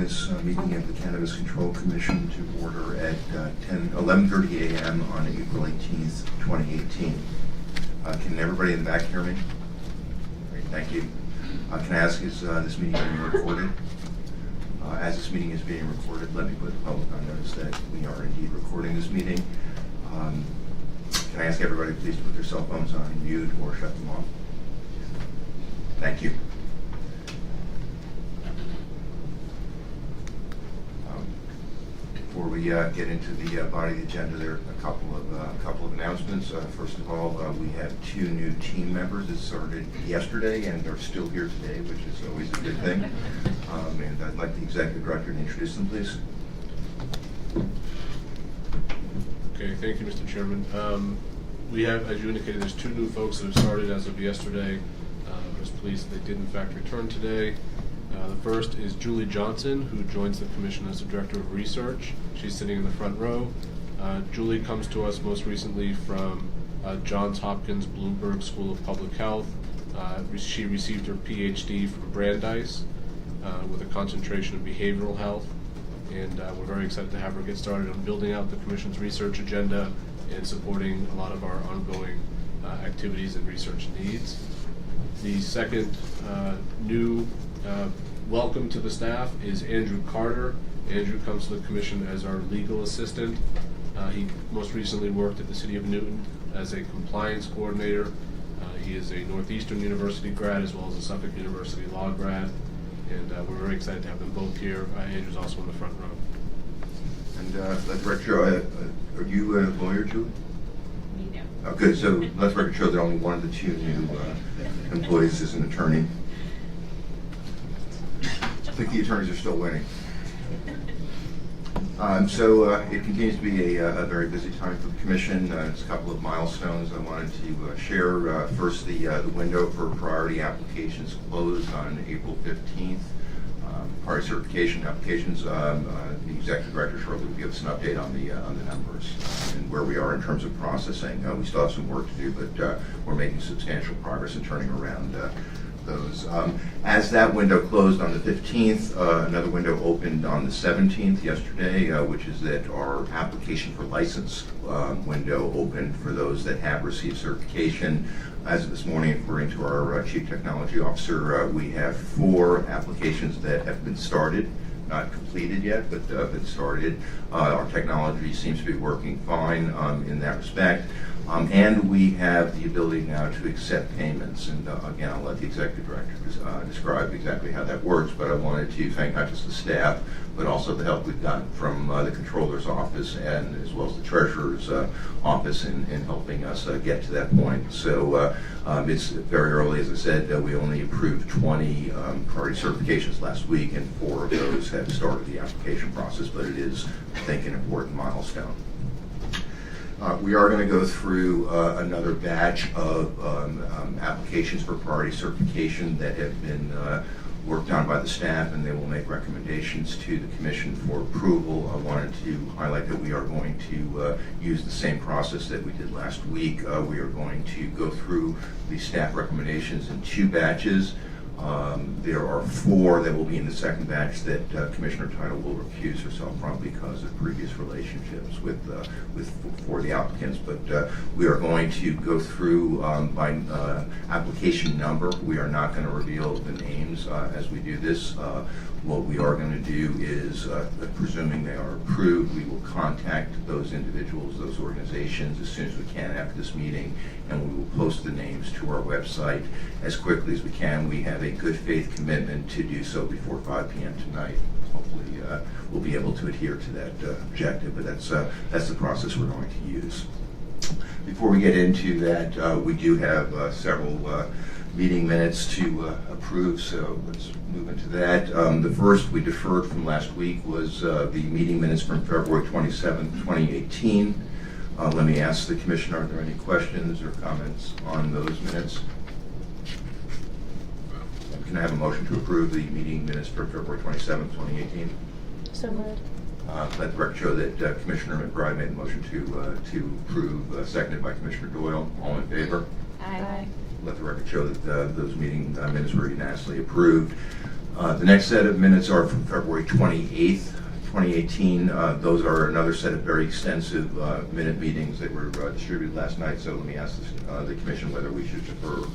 this meeting of the Cannabis Control Commission to order at 11:30 a.m. on April 18th, 2018. Can everybody in the back hear me? Great, thank you. Can I ask, is this meeting being recorded? As this meeting is being recorded, let me put the public on notice that we are indeed recording this meeting. Can I ask everybody please to put their cell phones on mute or shut them off? Thank you. Before we get into the body of the agenda, there are a couple of announcements. First of all, we have 2 new team members that started yesterday and are still here today, which is always a good thing. And I'd like the executive director to introduce them, please. Okay, thank you, Mr. Chairman. We have, as you indicated, there's 2 new folks that have started as of yesterday. I was pleased that they did in fact return today. The first is Julie Johnson, who joins the Commission as the Director of Research. She's sitting in the front row. Julie comes to us most recently from Johns Hopkins Bloomberg School of Public Health. She received her PhD from Brandeis with a concentration in behavioral health. And we're very excited to have her get started on building out the Commission's research agenda and supporting a lot of our ongoing activities and research needs. The second new welcome to the staff is Andrew Carter. Andrew comes to the Commission as our legal assistant. He most recently worked at the City of Newton as a compliance coordinator. He is a Northeastern University grad as well as a Suffolk University law grad. And we're very excited to have them both here. Andrew's also in the front row. And let the record show, are you a lawyer, Julie? Me, no. Oh, good. So let the record show that only one of the 2 new employees is an attorney. I think the attorneys are still winning. So it continues to be a very busy time for the Commission. It's a couple of milestones I wanted to share. First, the window for priority applications closed on April 15th. Priority certification applications, the Executive Director shortly will give us an update on the numbers and where we are in terms of processing. We still have some work to do, but we're making substantial progress in turning around those. As that window closed on the 15th, another window opened on the 17th yesterday, which is that our application for license window opened for those that have received certification. As of this morning, according to our Chief Technology Officer, we have 4 applications that have been started, not completed yet, but been started. Our technology seems to be working fine in that respect. And we have the ability now to accept payments. And again, I'll let the Executive Director describe exactly how that works, but I wanted to thank not just the staff, but also the help we've gotten from the Controller's Office and as well as the Treasurer's Office in helping us get to that point. So it's very early, as I said, we only approved 20 priority certifications last week, and 4 of those have started the application process, but it is, I think, an important milestone. We are going to go through another batch of applications for priority certification that have been worked on by the staff, and they will make recommendations to the Commission for approval. I wanted to highlight that we are going to use the same process that we did last week. We are going to go through the staff recommendations in 2 batches. There are 4 that will be in the second batch that Commissioner Title will recuse herself from because of previous relationships for the applicants. But we are going to go through by application number. We are not going to reveal the names as we do this. What we are going to do is, presuming they are approved, we will contact those individuals, those organizations, as soon as we can after this meeting, and we will post the names to our website as quickly as we can. We have a good faith commitment to do so before 5 p.m. tonight. Hopefully we'll be able to adhere to that objective, but that's the process we're going to use. Before we get into that, we do have several meeting minutes to approve, so let's move into that. The first we deferred from last week was the meeting minutes from February 27, 2018. Let me ask the Commissioner, are there any questions or comments on those minutes? Can I have a motion to approve the meeting minutes for February 27, 2018? So moved. Let the record show that Commissioner McBride made the motion to approve, seconded by Commissioner Doyle. All in favor? Aye. Let the record show that those meeting minutes were unanimously approved. The next set of minutes are from February 28th, 2018. Those are another set of very extensive minute meetings that were distributed last night, so let me ask the commission whether we should defer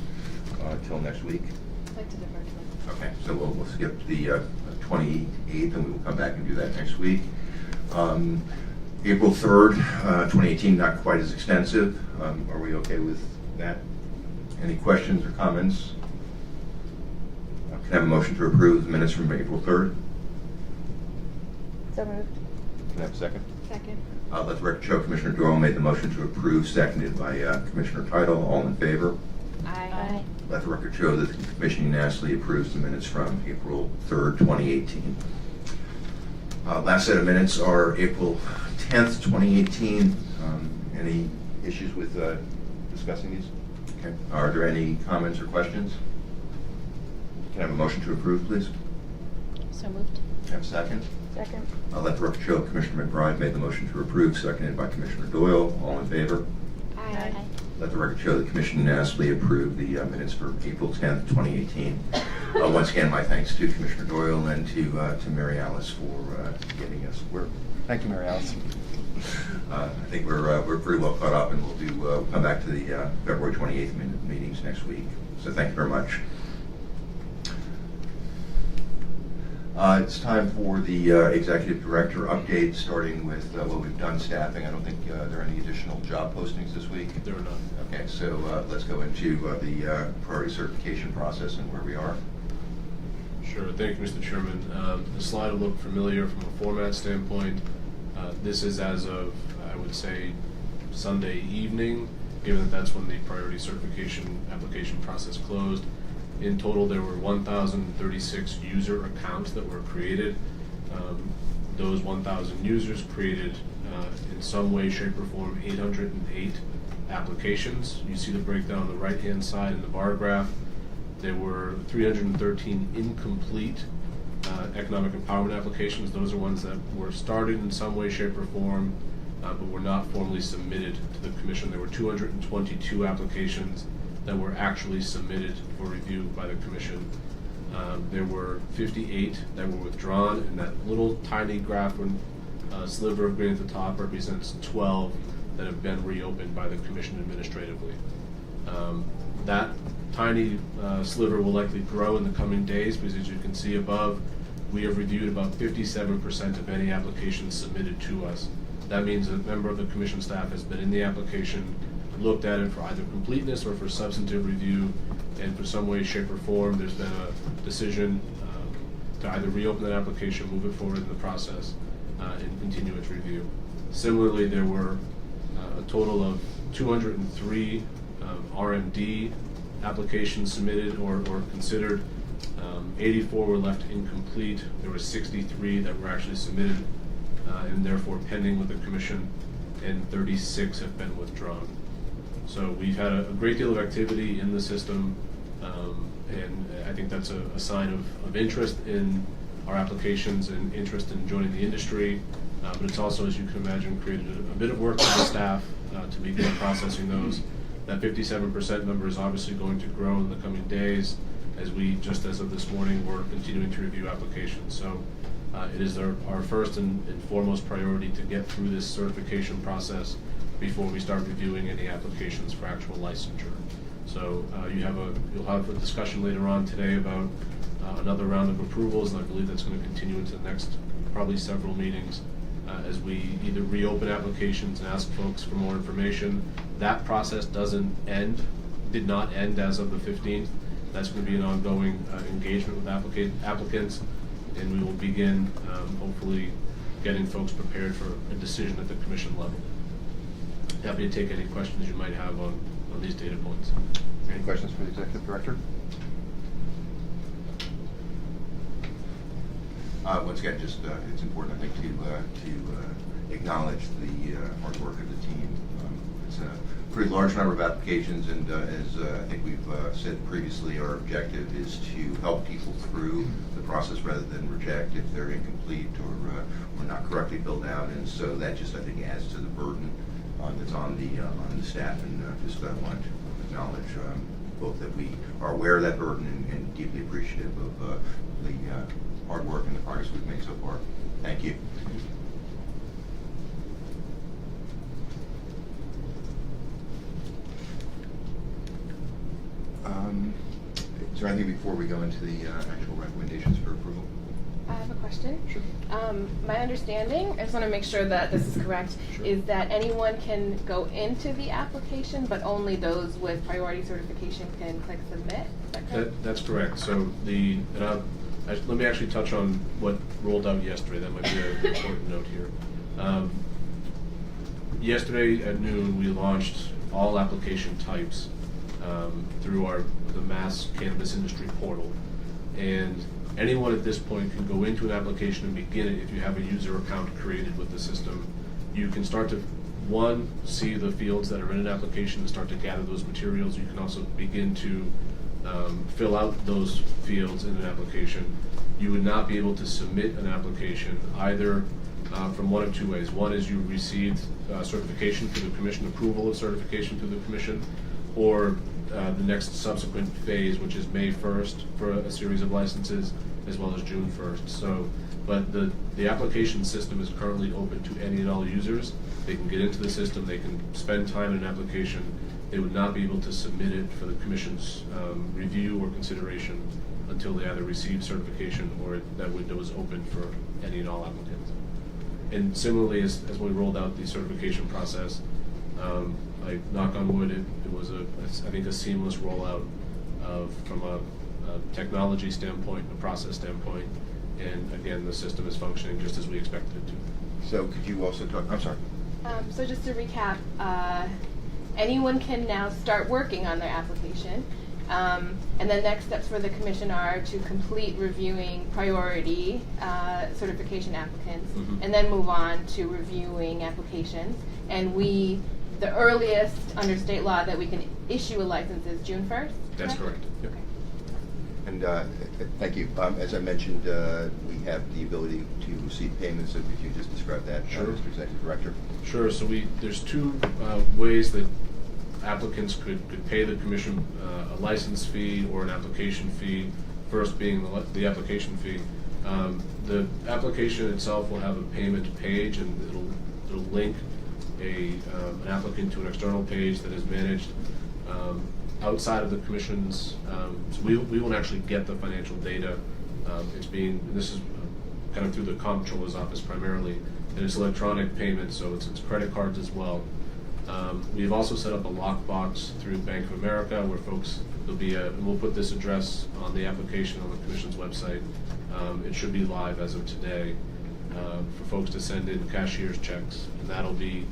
till next week. I'd like to defer to it. Okay, so we'll skip the 28th, and we will come back and do that next week. April 3rd, 2018, not quite as extensive. Are we okay with that? Any questions or comments? Can I have a motion to approve the minutes from April 3rd? So moved. Can I have a second? Second. Let the record show Commissioner Doyle made the motion to approve, seconded by Commissioner Title. All in favor? Aye. Let the record show that the Commission unanimously approves the minutes from April 3rd, 2018. Last set of minutes are April 10th, 2018. Any issues with discussing these? Okay. Are there any comments or questions? Can I have a motion to approve, please? So moved. Can I have a second? Second. Let the record show Commissioner McBride made the motion to approve, seconded by Commissioner Doyle. All in favor? Aye. Let the record show the Commission unanimously approved the minutes for April 10th, 2018. Once again, my thanks to Commissioner Doyle and to Mary Alice for getting us. Thank you, Mary Alice. I think we're pretty well caught up, and we'll come back to the February 28th meetings next week. So thank you very much. It's time for the executive director update, starting with what we've done staffing. I don't think there are any additional job postings this week. There are none. Okay, so let's go into the priority certification process and where we are. Sure. Thank you, Mr. Chairman. The slide will look familiar from a format standpoint. This is as of, I would say, Sunday evening, given that that's when the priority certification application process closed. In total, there were 1,036 user accounts that were created. Those 1,000 users created, in some way, shape, or form, 808 applications. You see the breakdown on the right-hand side in the bar graph. There were 313 incomplete economic empowerment applications. Those are ones that were started in some way, shape, or form, but were not formally submitted to the Commission. There were 222 applications that were actually submitted for review by the Commission. There were 58 that were withdrawn, and that little tiny graph sliver of green at the top represents 12 that have been reopened by the Commission administratively. That tiny sliver will likely grow in the coming days, because as you can see above, we have reviewed about 57% of any applications submitted to us. That means a member of the Commission staff has been in the application, looked at it for either completeness or for substantive review, and for some way, shape, or form, there's been a decision to either reopen that application, move it forward in the process, and continue its review. Similarly, there were a total of 203 RMD applications submitted or considered. 84 were left incomplete. There were 63 that were actually submitted and therefore pending with the Commission, and 36 have been withdrawn. So we've had a great deal of activity in the system, and I think that's a sign of interest in our applications and interest in joining the industry. But it's also, as you can imagine, created a bit of work for the staff to begin processing those. That 57% number is obviously going to grow in the coming days, as we, just as of this morning, we're continuing to review applications. So it is our first and foremost priority to get through this certification process before we start reviewing any applications for actual licensure. So you'll have a discussion later on today about another round of approvals, and I believe that's going to continue into the next probably several meetings as we either reopen applications and ask folks for more information. That process did not end as of the 15th. That's going to be an ongoing engagement with applicants, and we will begin hopefully getting folks prepared for a decision at the Commission level. Happy to take any questions you might have on these data points. Any questions for the Executive Director? Once again, just it's important, I think, to acknowledge the hard work of the team. It's a pretty large number of applications, and as I think we've said previously, our objective is to help people through the process rather than reject if they're incomplete or not correctly filled out. And so that just, I think, adds to the burden that's on the staff, and just wanted to acknowledge both that we are aware of that burden and deeply appreciative of the hard work and the progress we've made so far. Thank you. Is there anything before we go into the actual recommendations for approval? I have a question. Sure. My understanding, I just want to make sure that this is correct, Sure. is that anyone can go into the application, but only those with priority certification can click submit? Is that correct? That's correct. So let me actually touch on what rolled out yesterday. That might be an important note here. Yesterday at noon, we launched all application types through the Mass Cannabis Industry portal. And anyone at this point can go into an application and begin it if you have a user account created with the system. You can start to, one, see the fields that are in an application and start to gather those materials. You can also begin to fill out those fields in an application. You would not be able to submit an application either from one of two ways. One is you received certification through the commission, approval of certification through the commission, or the next subsequent phase, which is May 1st for a series of licenses, as well as June 1st. So, but the application system is currently open to any and all users. They can get into the system, they can spend time in an application. They would not be able to submit it for the commission's review or consideration until they either receive certification or that window is open for any and all applicants. And similarly, as we rolled out the certification process, I knock on wood, it was I think a seamless rollout from a technology standpoint, a process standpoint, and again, the system is functioning just as we expected it to. So could you also talk, I'm sorry. So just to recap, anyone can now start working on their application. And then next steps for the commission are to complete reviewing priority certification applicants, Mhm. and then move on to reviewing applications. And the earliest under state law that we can issue a license is June 1st? That's correct. Yep. Okay. And thank you. As I mentioned, we have the ability to receive payments. If you just describe that, Sure. Mr. Executive Director. Sure. So there's two ways that applicants could pay the commission a license fee or an application fee. First being the application fee. The application itself will have a payment page, and it'll link an applicant to an external page that is managed outside of the commission's. So we won't actually get the financial data. This is kind of through the comptroller's office primarily, and it's electronic payment, so it's credit cards as well. We've also set up a lockbox through Bank of America where folks, and we'll put this address on the application on the commission's website. It should be live as of today for folks to send in cashier's checks, and that'll be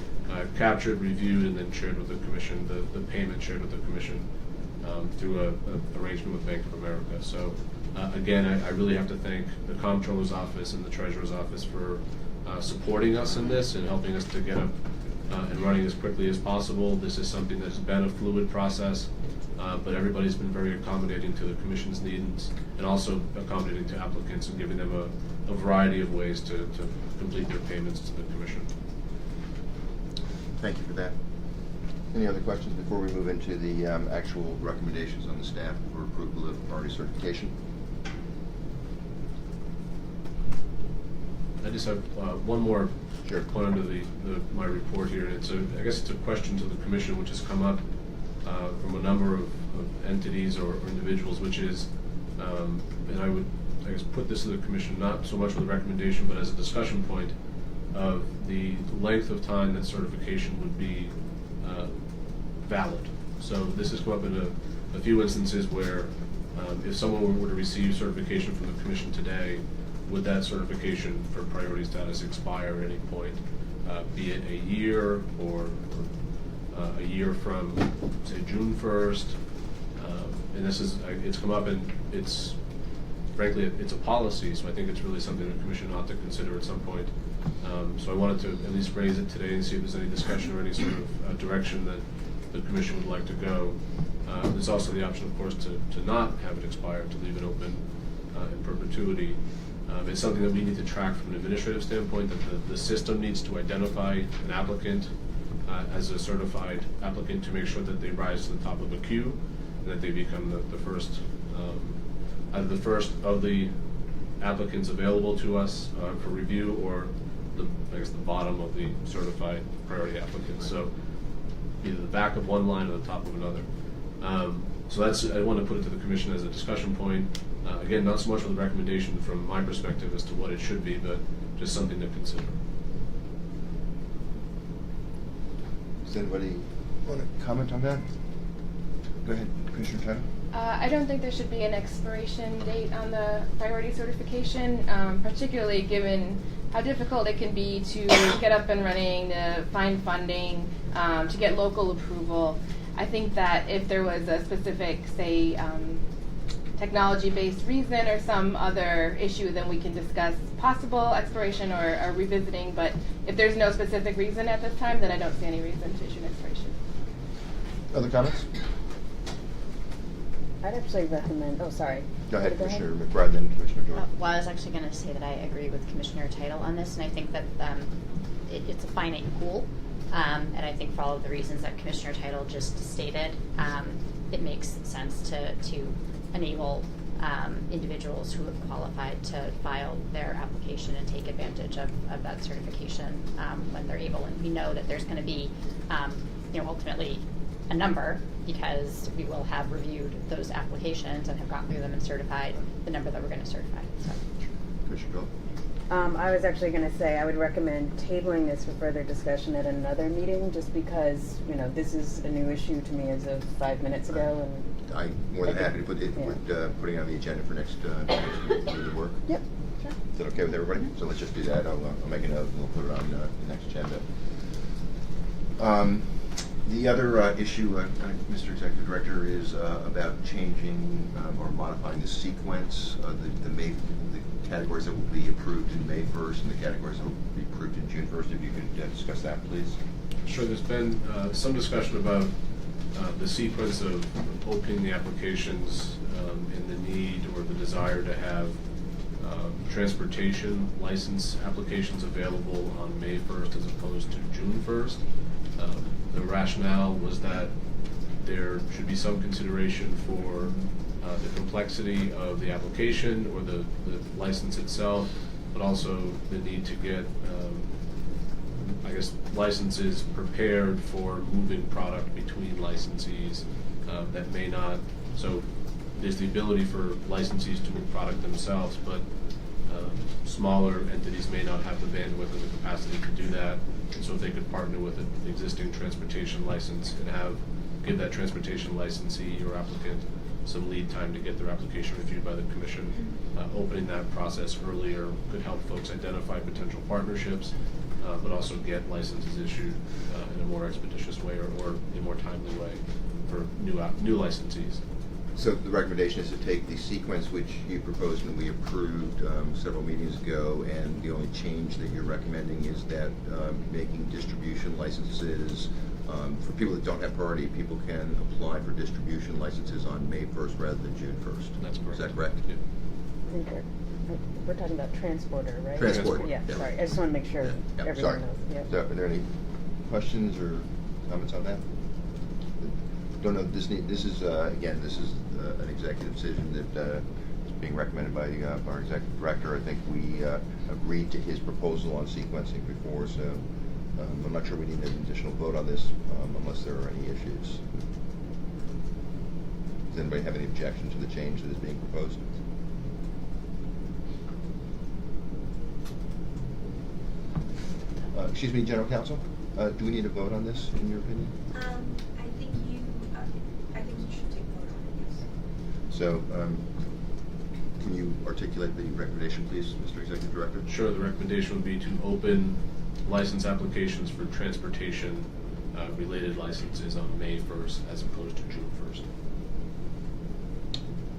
captured, reviewed, and then shared with the commission, the payment shared with the commission through a arrangement with Bank of America. So again, I really have to thank the comptroller's office and the treasurer's office for supporting us in this and helping us to get up and running as quickly as possible. This is something that's been a fluid process, but everybody's been very accommodating to the commission's needs and also accommodating to applicants and giving them a variety of ways to complete their payments to the commission. Thank you for that. Any other questions before we move into the actual recommendations on the staff for approval of priority certification? I just have one more Sure. point under my report here. I guess it's a question to the commission which has come up from a number of entities or individuals, which is, and I would, I guess, put this to the commission not so much with a recommendation, but as a discussion point of the length of time that certification would be valid. So this has come up in a few instances where if someone were to receive certification from the commission today, would that certification for priority status expire at any point, be it a year or a year from, say, June 1st? And this is, it's come up, and it's, frankly, it's a policy, so I think it's really something the commission ought to consider at some point. So I wanted to at least raise it today and see if there's any discussion or any sort of direction that the commission would like to go. There's also the option, of course, to not have it expire, to leave it open in perpetuity. It's something that we need to track from an administrative standpoint, that the system needs to identify an applicant as a certified applicant to make sure that they rise to the top of a queue. and that they become the first, either the first of the applicants available to us for review, or I guess the bottom of the certified priority applicants. So either the back of one line or the top of another. So I want to put it to the commission as a discussion point. Again, not so much with a recommendation from my perspective as to what it should be, but just something to consider. Does anybody want to comment on that? Go ahead, Commissioner Tatum. I don't think there should be an expiration date on the priority certification, particularly given how difficult it can be to get up and running, to find funding, to get local approval. I think that if there was a specific, say, technology-based reason or some other issue, then we can discuss possible expiration or revisiting. But if there's no specific reason at this time, then I don't see any reason to issue an expiration. Other comments? I'd actually recommend, oh, sorry. Go ahead, Commissioner McBride, then Commissioner Doyle. Well, I was actually going to say that I agree with Commissioner Title on this, and I think that it's a finite pool, and I think for all of the reasons that Commissioner Title just stated, it makes sense to enable individuals who have qualified to file their application and take advantage of that certification when they're able. And we know that there's going to be, ultimately a number, because we will have reviewed those applications and have gone through them and certified the number that we're going to certify. So. Commissioner Doyle. I was actually going to say I would recommend tabling this for further discussion at another meeting, just because, this is a new issue to me as of 5 minutes ago. And I'm more than happy to put it, putting it on the agenda for next meeting to work. Yep, sure. Is that okay with everybody? So let's just do that. I'll make a note and we'll put it on the next agenda. The other issue, Mr. Executive Director, is about changing or modifying the sequence of the categories that will be approved in May 1st and the categories that will be approved in June 1st. If you could discuss that, please. Sure. There's been some discussion about the sequence of opening the applications and the need or the desire to have transportation license applications available on May 1st as opposed to June 1st. The rationale was that there should be some consideration for the complexity of the application or the license itself, but also the need to get, licenses prepared for moving product between licensees that may not. So there's the ability for licensees to move product themselves, but smaller entities may not have the bandwidth or the capacity to do that. And so if they could partner with an existing transportation license and give that transportation licensee or applicant some lead time to get their application reviewed by the commission, opening that process earlier could help folks identify potential partnerships, but also get licenses issued in a more expeditious way or in a more timely way for new licensees. So the recommendation is to take the sequence which you proposed and we approved several meetings ago, and the only change that you're recommending is that making distribution licenses for people that don't have priority, people can apply for distribution licenses on May 1st rather than June 1st. That's correct. Is that correct? Yeah. I think we're talking about transporter, right? Transport. Yeah, Yeah. sorry. I just want to make sure everyone Sorry. knows. Yeah. So are there any questions or comments on that? Don't know. This is again. This is an executive decision that is being recommended by our executive director. I think we agreed to his proposal on sequencing before, so I'm not sure we need an additional vote on this unless there are any issues. Does anybody have any objection to the change that is being proposed? Excuse me, General Counsel. Do we need a vote on this, in your opinion? I think you should take a vote on it, yes. So, can you articulate the recommendation, please, Mr. Executive Director? Sure. The recommendation would be to open license applications for transportation related licenses on May 1st as opposed to June 1st.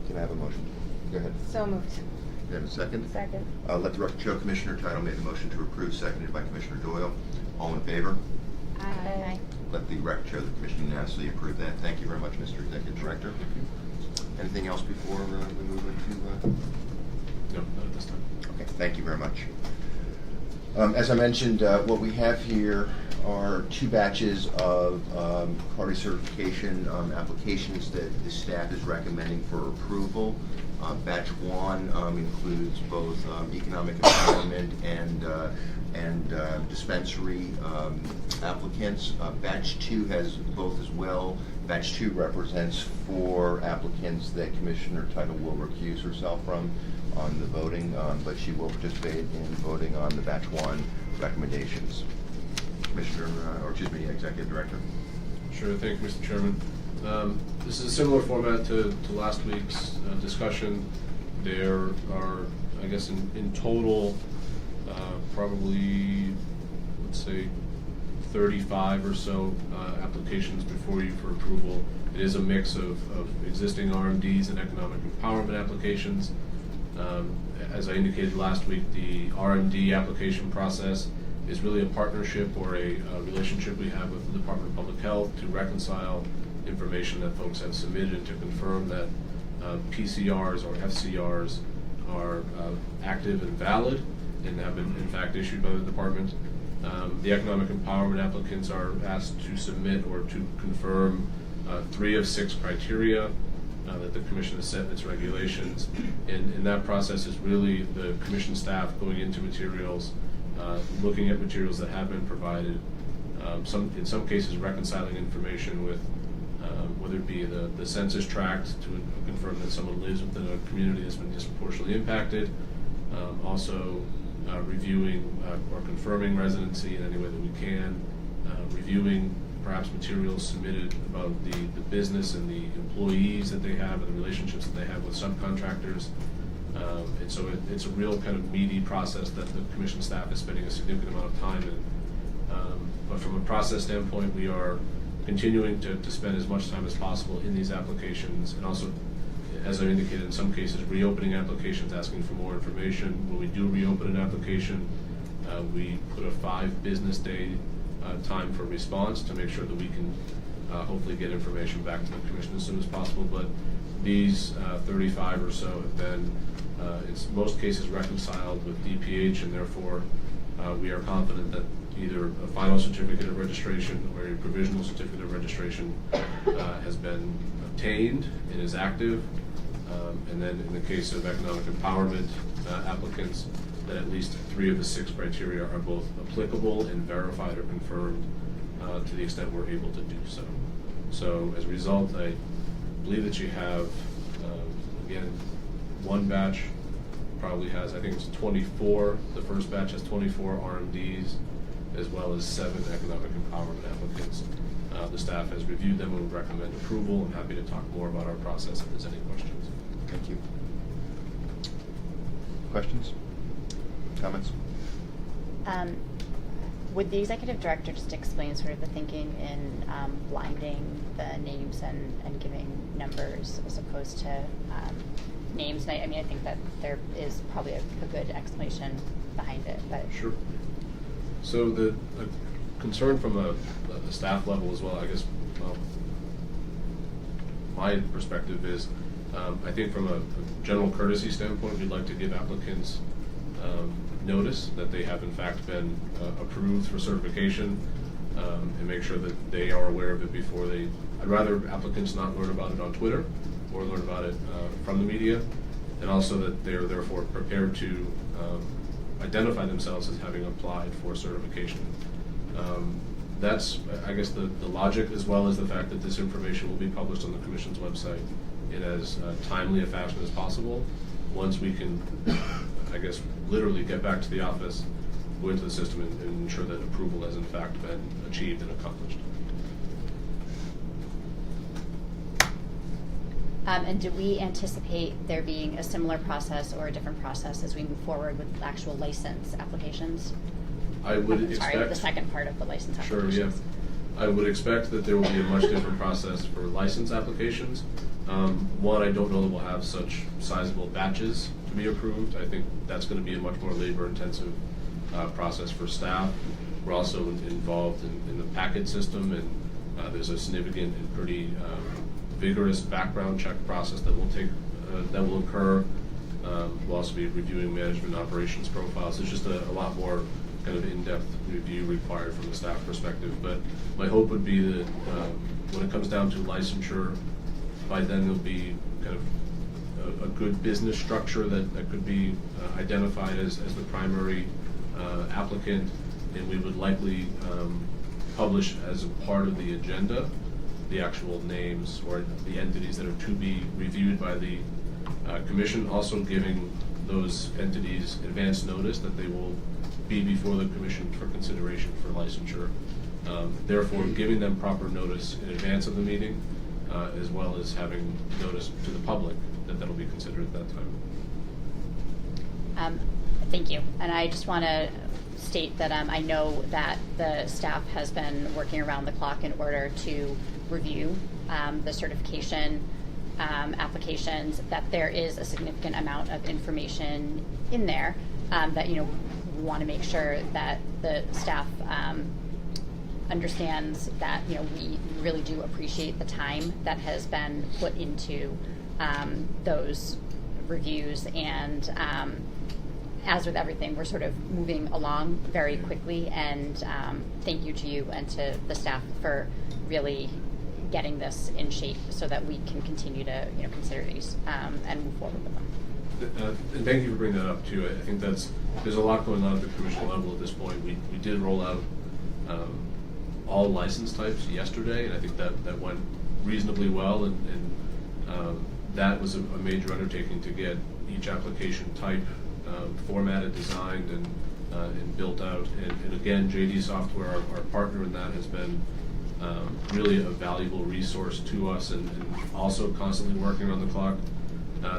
Can I have a motion? Go ahead. So moved. Can I have a second? Second. Let the record show Commissioner Title made the motion to approve, seconded by Commissioner Doyle. All in favor? Aye. Let the record show the Commission unanimously approved that. Thank you very much, Mr. Executive Director. Anything else before we move into? No, not at this time. Okay, thank you very much. As I mentioned, what we have here are 2 batches of priority certification applications that the staff is recommending for approval. Batch 1 includes both economic empowerment and dispensary applicants. Batch 2 has both as well. Batch 2 represents 4 applicants that Commissioner Title will recuse herself from on the voting, but she will participate in voting on the Batch 1 recommendations. Executive Director. Sure, thank you, Mr. Chairman. This is a similar format to last week's discussion. There are, I guess, in total, probably, let's say, 35 or so applications before you for approval. It is a mix of existing RMDs and economic empowerment applications. As I indicated last week, the RMD application process is really a partnership or a relationship we have with the Department of Public Health to reconcile information that folks have submitted and to confirm that PCRs or FCRs are active and valid and have been in fact issued by the department. The economic empowerment applicants are asked to submit or to confirm 3 of 6 criteria that the Commission has set in its regulations. And that process is really the Commission staff going into materials, looking at materials that have been provided, in some cases reconciling information with whether it be the census tract to confirm that someone lives within a community that's been disproportionately impacted, also reviewing or confirming residency in any way that we can, reviewing perhaps materials submitted about the business and the employees that they have and the relationships that they have with subcontractors. And so it's a real kind of meaty process that the Commission staff is spending a significant amount of time in. But from a process standpoint, we are continuing to spend as much time as possible in these applications, and also, as I indicated, in some cases, reopening applications, asking for more information. When we do reopen an application, we put a 5 business day time for response to make sure that we can hopefully get information back to the Commission as soon as possible. But these 35 or so have been, in most cases, reconciled with DPH, and therefore we are confident that either a final certificate of registration or a provisional certificate of registration has been obtained and is active. And then in the case of economic empowerment applicants, that at least 3 of the 6 criteria are both applicable and verified or confirmed to the extent we're able to do so. So as a result, I believe that you have, again, 1 batch probably has, I think it's 24, the first batch has 24 RMDs, as well as 7 economic empowerment applicants. The staff has reviewed them and would recommend approval. I'm happy to talk more about our process if there's any questions. Thank you. Questions? Comments? Would the executive director just explain sort of the thinking in blinding the names and giving numbers as opposed to names? And I mean, I think that there is probably a good explanation behind it. But Sure. So the concern from a staff level as well, I guess, well, my perspective is, I think from a general courtesy standpoint, we'd like to give applicants notice that they have in fact been approved for certification, and make sure that they are aware of it before they, I'd rather applicants not learn about it on Twitter or learn about it from the media, and also that they are therefore prepared to identify themselves as having applied for certification. That's, I guess, the logic, as well as the fact that this information will be published on the Commission's website in as timely a fashion as possible. Once we can, I guess, literally get back to the office, go into the system, and ensure that approval has in fact been achieved and accomplished. and do we anticipate there being a similar process or a different process as we move forward with actual license applications? I would expect. Sorry, the second part of the license Sure, applications. yeah. I would expect that there will be a much different process for license applications. One, I don't know that we'll have such sizable batches to be approved. I think that's going to be a much more labor-intensive process for staff. We're also involved in the packet system, and there's a significant and pretty vigorous background check process that will occur. We'll also be reviewing management operations profiles. There's just a lot more kind of in-depth review required from the staff perspective. But my hope would be that when it comes down to licensure, by then there'll be kind of a good business structure that could be identified as the primary applicant, and we would likely publish as a part of the agenda the actual names or the entities that are to be reviewed by the commission, also giving those entities advance notice that they will be before the commission for consideration for licensure. Therefore, giving them proper notice in advance of the meeting, as well as having notice to the public that that'll be considered at that time. Thank you. And I just want to state that I know that the staff has been working around the clock in order to review the certification applications, that there is a significant amount of information in there that, we want to make sure that the staff understands that, we really do appreciate the time that has been put into those reviews, and as with everything, we're sort of moving along very quickly, and thank you to you and to the staff for really getting this in shape so that we can continue to consider these and move forward with them. And thank you for bringing that up too. I think there's a lot going on at the commission level at this point. We did roll out all license types yesterday, and I think that went reasonably well, and that was a major undertaking to get each application type formatted, designed, and built out. And again, JD Software, our partner in that, has been really a valuable resource to us, and also constantly working on the clock.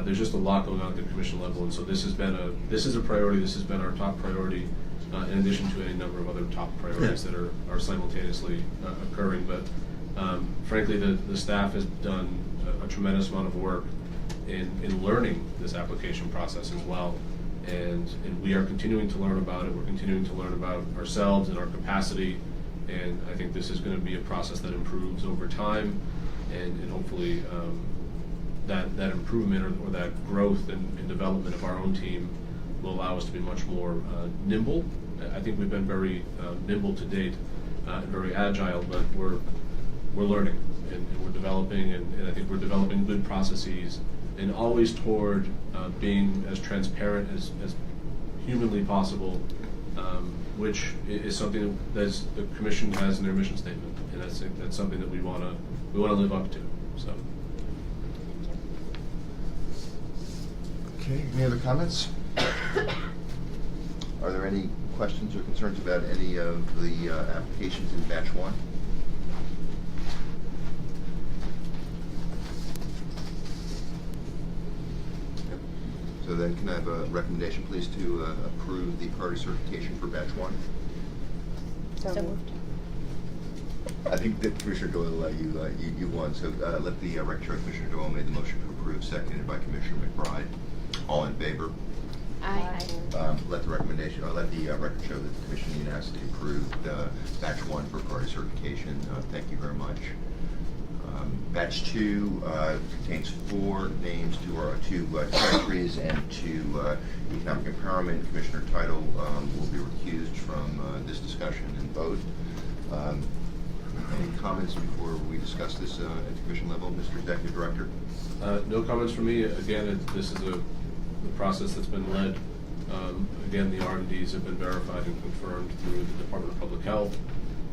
There's just a lot going on at the commission level, and so this is a priority. This has been our top priority, in addition to any number of other top priorities that are simultaneously occurring. But frankly, the staff has done a tremendous amount of work in learning this application process as well, and we are continuing to learn about it. We're continuing to learn about ourselves and our capacity, and I think this is going to be a process that improves over time, and hopefully that improvement or that growth and development of our own team will allow us to be much more nimble. I think we've been very nimble to date and very agile, but we're learning and we're developing, and I think we're developing good processes, and always toward being as transparent as humanly possible, which is something that the commission has in their mission statement, and that's something that we want to live up to. So. Okay, any other comments? Are there any questions or concerns about any of the applications in batch one? Yep. So then can I have a recommendation, please, to approve the priority certification for batch one? So moved. I think that Commissioner Doyle, you won, so let the record show Commissioner Doyle made the motion to approve, seconded by Commissioner McBride. All in favor? Aye. Let the recommendation, or let the record show that the commission unanimously approved batch one for priority certification. Thank you very much. Batch two contains 4 names to our two treasuries and to economic empowerment. Commissioner Title will be recused from this discussion and vote. Any comments before we discuss this at the commission level, Mr. Executive Director? No comments from me. Again, this is the process that's been led. Again, the R&Ds have been verified and confirmed through the Department of Public Health,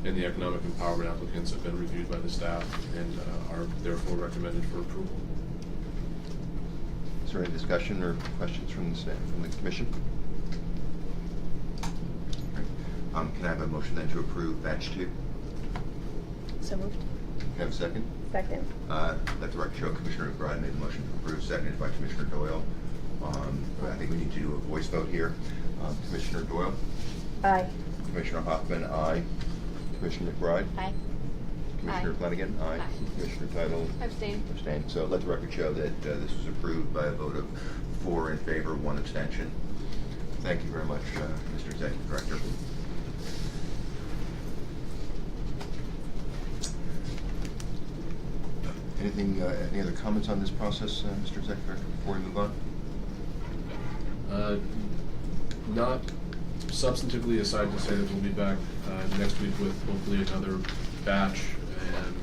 and the economic empowerment applicants have been reviewed by the staff and are therefore recommended for approval. Is there any discussion or questions from the staff, from the commission? Can I have a motion then to approve batch 2? So moved. Can I have a second? Second. Let the record show Commissioner McBride made the motion to approve, seconded by Commissioner Doyle. I think we need to do a voice vote here. Commissioner Doyle? Aye. Commissioner Hoffman, aye. Commissioner McBride? Aye. Commissioner Aye. Flanagan? Aye. Aye. Commissioner Title? Abstain. Abstain. So let the record show that this was approved by a vote of 4 in favor, 1 abstention. Thank you very much, Mr. Executive Director. Any other comments on this process, Mr. Executive Director, before we move on? Not substantively, aside to say that we'll be back next week with hopefully another batch, and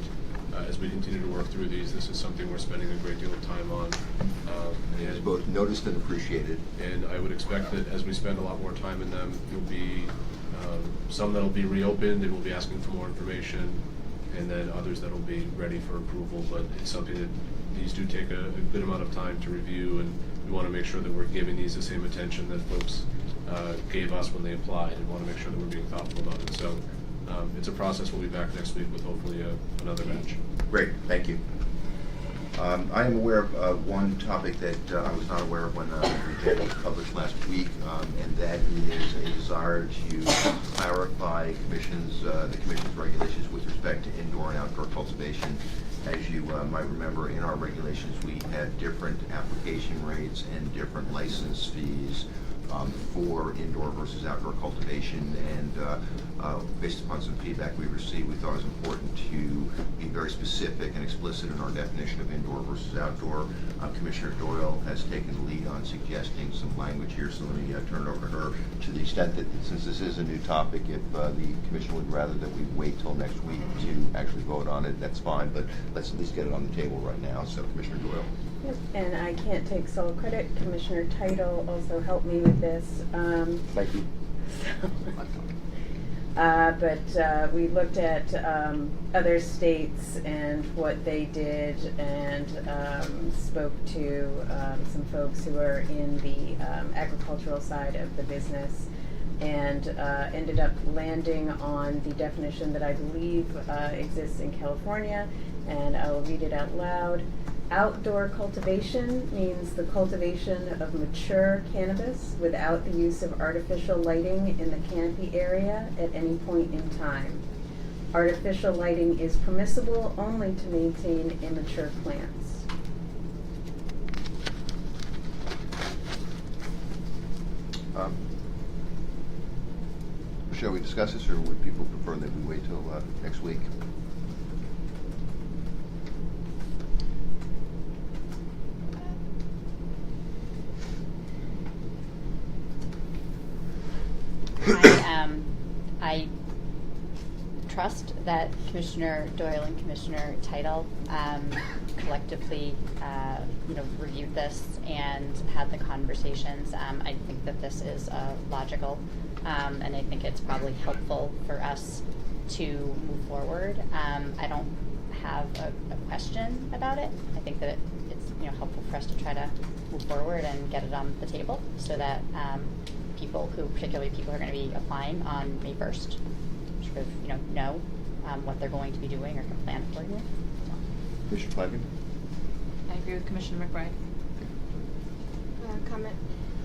as we continue to work through these, this is something we're spending a great deal of time on. It is both noticed and appreciated. And I would expect that as we spend a lot more time in them, there'll be some that'll be reopened and we'll be asking for more information, and then others that'll be ready for approval. But it's something that these do take a good amount of time to review, and we want to make sure that we're giving these the same attention that folks gave us when they applied, and want to make sure that we're being thoughtful about it. So it's a process. We'll be back next week with hopefully another batch. Great, thank you. I am aware of one topic that I was not aware of when the agenda was published last week, and that is a desire to clarify the Commission's regulations with respect to indoor and outdoor cultivation. As you might remember, in our regulations, we have different application rates and different license fees for indoor versus outdoor cultivation, and based upon some feedback we received, we thought it was important to be very specific and explicit in our definition of indoor versus outdoor. Commissioner Doyle has taken the lead on suggesting some language here, so let me turn it over to her. To the extent that, since this is a new topic, if the Commission would rather that we wait till next week to actually vote on it, that's fine, but let's at least get it on the table right now. So, Commissioner Doyle. Yep, and I can't take sole credit. Commissioner Title also helped me with this. Thank you. But we looked at other states and what they did, and spoke to some folks who are in the agricultural side of the business, and ended up landing on the definition that I believe exists in California, and I will read it out loud. Outdoor cultivation means the cultivation of mature cannabis without the use of artificial lighting in the canopy area at any point in time. Artificial lighting is permissible only to maintain immature plants. Shall we discuss this, or would people prefer that we wait till next week? I trust that Commissioner Doyle and Commissioner Title collectively, reviewed this and had the conversations. I think that this is logical, and I think it's probably helpful for us to move forward. I don't have a question about it. I think that it's helpful for us to try to move forward and get it on the table so that particularly people who are going to be applying on May 1st, sort of, know what they're going to be doing or can plan accordingly. Commissioner Flanagan? I agree with Commissioner McBride. Comment?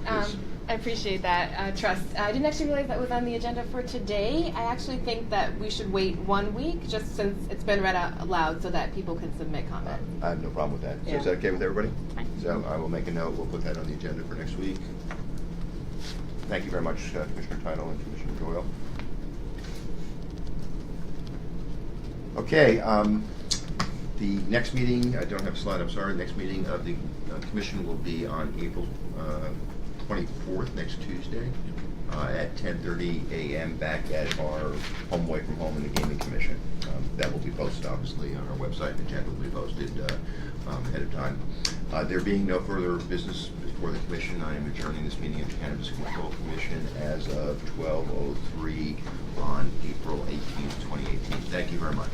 Please. I appreciate that trust. I didn't actually realize that was on the agenda for today. I actually think that we should wait 1 week, just since it's been read out loud, so that people can submit comments. I have no problem with that. So Yeah. is that okay with everybody? Fine. So I will make a note. We'll put that on the agenda for next week. Thank you very much, Commissioner Title and Commissioner Doyle. Okay, the next meeting, I don't have a slide, I'm sorry. Next meeting of the Commission will be on April 24th, next Tuesday, at 10:30 a.m. back at our home away from home in the Gaming Commission. That will be posted, obviously, on our website. The agenda will be posted ahead of time. There being no further business before the Commission, I am adjourning this meeting of the Cannabis Control Commission as of 12:03 on April 18th, 2018. Thank you very much.